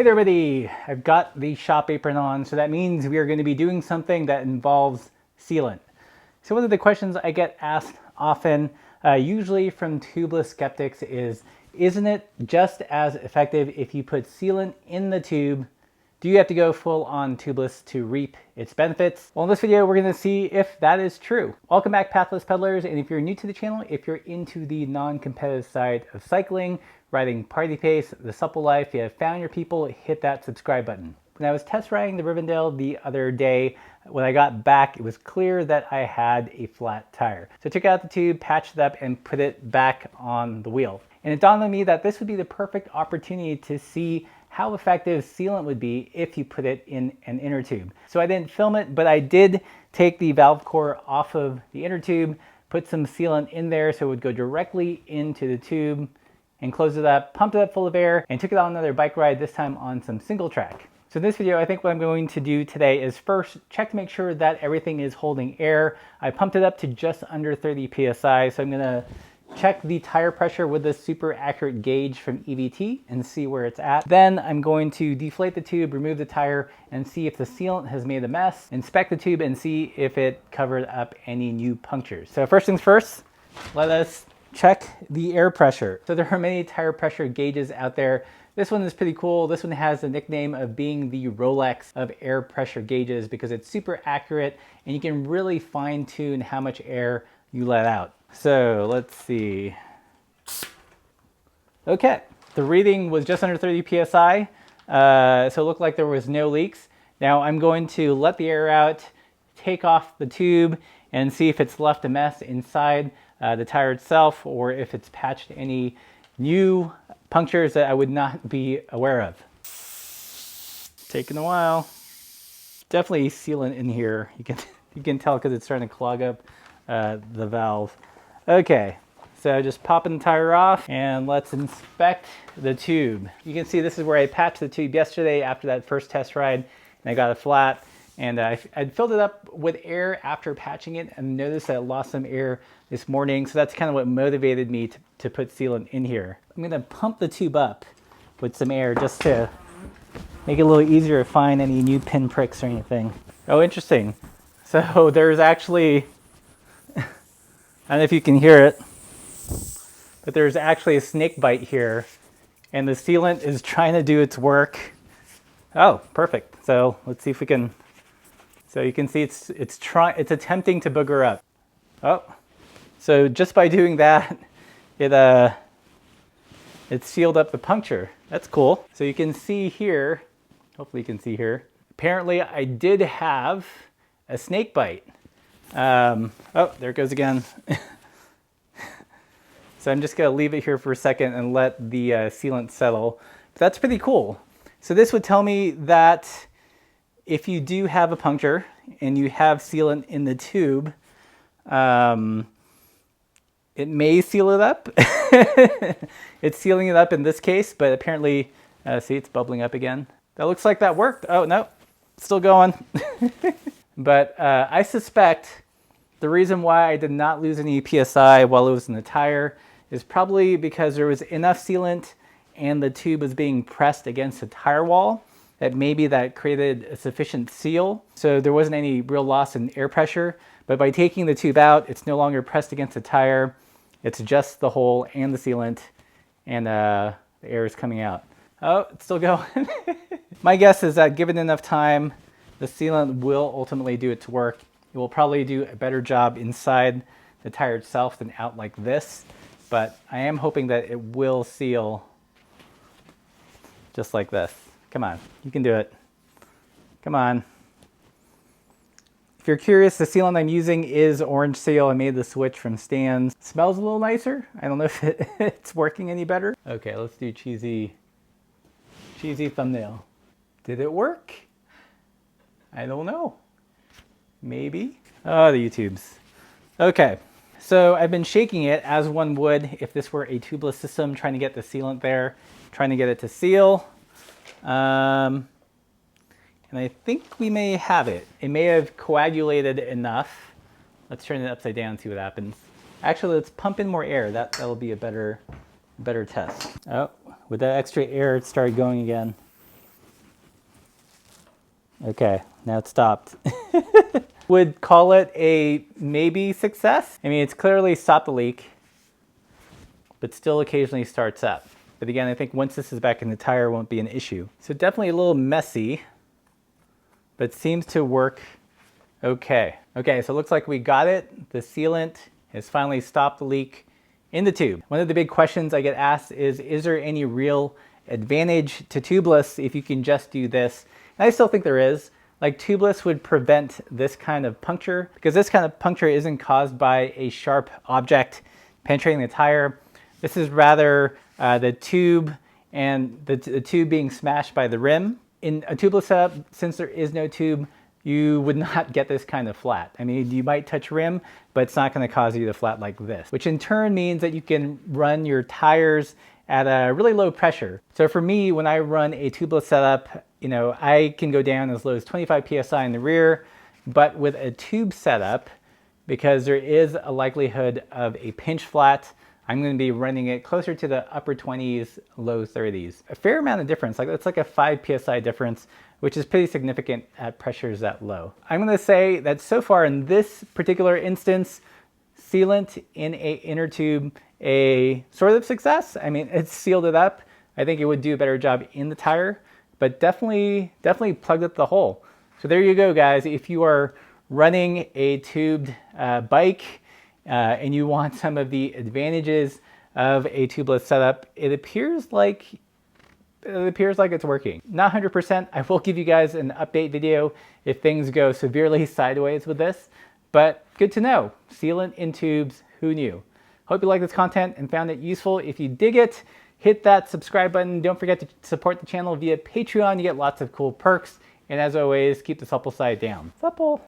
Hey there, everybody. I've got the shop apron on, so that means we are going to be doing something that involves sealant. So one of the questions I get asked often, usually from tubeless skeptics, is, isn't it just as effective if you put sealant in the tube? Do you have to go full on tubeless to reap its benefits? Well, in this video, we're going to see if that is true. Welcome back, Pathless Peddlers. And if you're new to the channel, if you're into the non-competitive side of cycling, riding party pace, the supple life, you have found your people, hit that subscribe button. When I was test riding the Rivendell the other day, when I got back, it was clear that I had a flat tire. So I took out the tube, patched it up, and put it back on the wheel. And it dawned on me that this would be the perfect opportunity to see how effective sealant would be if you put it in an inner tube. So I didn't film it, but I did take the valve core off of the inner tube, put some sealant in there so it would go directly into the tube, and closed it up, pumped it up full of air, and took it on another bike ride, this time on some single track. So in this video, I think what I'm going to do today is first check to make sure that everything is holding air. I pumped it up to just under 30 PSI, so I'm gonna check the tire pressure with this super accurate gauge from EVT and see where it's at. Then I'm going to deflate the tube, remove the tire, and see if the sealant has made a mess, inspect the tube, and see if it covered up any new punctures. So first things first, let us check the air pressure. So there are many tire pressure gauges out there. This one is pretty cool. This one has the nickname of being the Rolex of air pressure gauges because it's super accurate and you can really fine tune how much air you let out. So let's see. Okay, the reading was just under 30 PSI. So it looked like there was no leaks. Now I'm going to let the air out, take off the tube, and see if it's left a mess inside the tire itself, or if it's patched any new punctures that I would not be aware of. Taking a while. Definitely sealant in here. You can tell because it's starting to clog up the valve. Okay, so just popping the tire off and let's inspect the tube. You can see this is where I patched the tube yesterday after that first test ride, and I got it flat. And I'd filled it up with air after patching it and noticed that it lost some air this morning. So that's kind of what motivated me to put sealant in here. I'm gonna pump the tube up with some air just to make it a little easier to find any new pin pricks or anything. Oh, interesting. So there's actually, I don't know if you can hear it, but there's actually a snake bite here and the sealant is trying to do its work. Oh, perfect. So let's see if we can. So you can see it's attempting to booger up. Oh, so just by doing that, it sealed up the puncture. That's cool. So you can see here, hopefully you can see here. Apparently I did have a snake bite. Oh, there it goes again. So I'm just gonna leave it here for a second and let the sealant settle. But that's pretty cool. So this would tell me that if you do have a puncture and you have sealant in the tube, it may seal it up. It's sealing it up in this case, but apparently, see, it's bubbling up again. That looks like that worked. Oh, no, still going. But I suspect the reason why I did not lose any PSI while it was in the tire is probably because there was enough sealant and the tube was being pressed against the tire wall that maybe that created a sufficient seal. So there wasn't any real loss in air pressure, but by taking the tube out, it's no longer pressed against the tire. It's just the hole and the sealant, and the air is coming out. Oh, it's still going. My guess is that given enough time, the sealant will ultimately do its work. It will probably do a better job inside the tire itself than out like this, but I am hoping that it will seal just like this. Come on, you can do it. Come on. If you're curious, the sealant I'm using is Orange Seal. I made the switch from Stan's. Smells a little nicer. I don't know if it's working any better. Okay, let's do cheesy thumbnail. Did it work? I don't know. Maybe. Oh, the YouTubes. Okay, so I've been shaking it as one would if this were a tubeless system, trying to get the sealant there, trying to get it to seal. And I think we may have it. It may have coagulated enough. Let's turn it upside down and see what happens. Actually, let's pump in more air. That'll be a better test. Oh, with that extra air, it started going again. Okay, now it stopped. Would call it a maybe success. I mean, it's clearly stopped the leak, but still occasionally starts up. But again, I think once this is back in the tire, it won't be an issue. So definitely a little messy, but seems to work okay. Okay, so it looks like we got it. The sealant has finally stopped the leak in the tube. One of the big questions I get asked is there any real advantage to tubeless if you can just do this? And I still think there is. Like, tubeless would prevent this kind of puncture, because this kind of puncture isn't caused by a sharp object penetrating the tire. This is rather the tube and the tube being smashed by the rim. In a tubeless setup, since there is no tube, you would not get this kind of flat. I mean, you might touch rim, but it's not going to cause you to flat like this, which in turn means that you can run your tires at a really low pressure. So for me, when I run a tubeless setup, you know, I can go down as low as 25 PSI in the rear, but with a tube setup, because there is a likelihood of a pinch flat, I'm going to be running it closer to the upper 20s, low 30s. A fair amount of difference, like it's like a 5 PSI difference, which is pretty significant at pressures that low. I'm going to say that so far in this particular instance, sealant in a inner tube, a sort of success. I mean, it's sealed it up. I think it would do a better job in the tire, but definitely plugged up the hole. So there you go, guys. If you are running a tubed bike and you want some of the advantages of a tubeless setup, it appears like it's working. Not 100%. I will give you guys an update video if things go severely sideways with this, but good to know. Sealant in tubes, who knew? Hope you like this content and found it useful. If you dig it, hit that subscribe button. Don't forget to support the channel via Patreon. You get lots of cool perks. And as always, keep the supple side down. Supple.